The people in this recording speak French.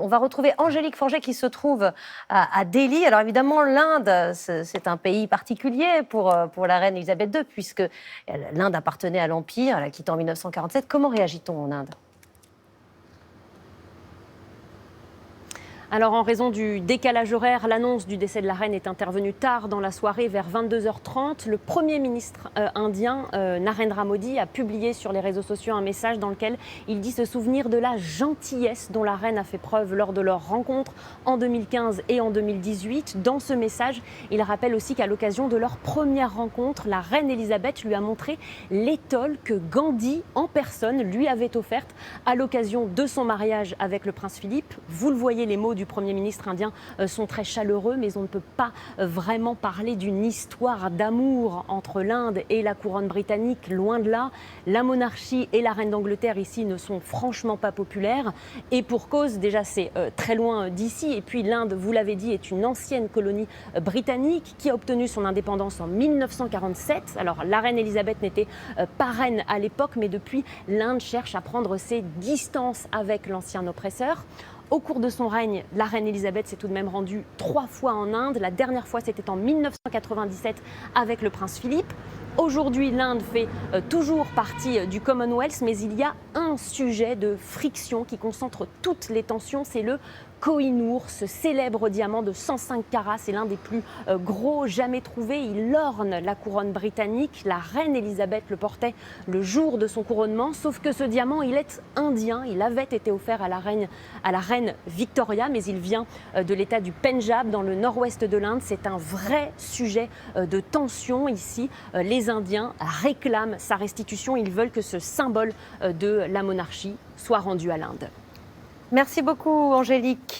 On va retrouver Angélique Forget qui se trouve à Delhi. Alors évidemment, l'Inde, c'est un pays particulier pour la reine Elisabeth II, puisque l'Inde appartenait à l'Empire, elle a quitté en 1947. Comment réagit-on en Inde ? Alors en raison du décalage horaire, l'annonce du décès de la reine est intervenue tard dans la soirée, vers 22h30. Le Premier ministre indien, Narendra Modi, a publié sur les réseaux sociaux un message dans lequel il dit se souvenir de la gentillesse dont la reine a fait preuve lors de leur rencontre en 2015 et en 2018. Dans ce message, il rappelle aussi qu'à l'occasion de leur première rencontre, la reine Elisabeth lui a montré l'étole que Gandhi en personne lui avait offerte à l'occasion de son mariage avec le prince Philippe. Vous le voyez, les mots du Premier ministre indien sont très chaleureux, mais on ne peut pas vraiment parler d'une histoire d'amour entre l'Inde et la couronne britannique, loin de là. La monarchie et la reine d'Angleterre ici ne sont franchement pas populaires, et pour cause, déjà c'est très loin d'ici, et puis l'Inde, vous l'avez dit, est une ancienne colonie britannique qui a obtenu son indépendance en 1947. Alors la reine Elisabeth n'était pas reine à l'époque, mais depuis, l'Inde cherche à prendre ses distances avec l'ancien oppresseur. Au cours de son règne, la reine Elisabeth s'est tout de même rendue 3 fois en Inde. La dernière fois, c'était en 1997 avec le prince Philippe. Aujourd'hui, l'Inde fait toujours partie du Commonwealth, mais il y a un sujet de friction qui concentre toutes les tensions, c'est le Koh-i-Noor, ce célèbre diamant de 105 carats. C'est l'un des plus gros jamais trouvés. Il orne la couronne britannique. La reine Elisabeth le portait le jour de son couronnement, sauf que ce diamant, il est indien. Il avait été offert à la reine Victoria, mais il vient de l'état du Pendjab, dans le nord-ouest de l'Inde. C'est un vrai sujet de tension ici. Les Indiens réclament sa restitution. Ils veulent que ce symbole de la monarchie soit rendu à l'Inde. Merci beaucoup, Angélique.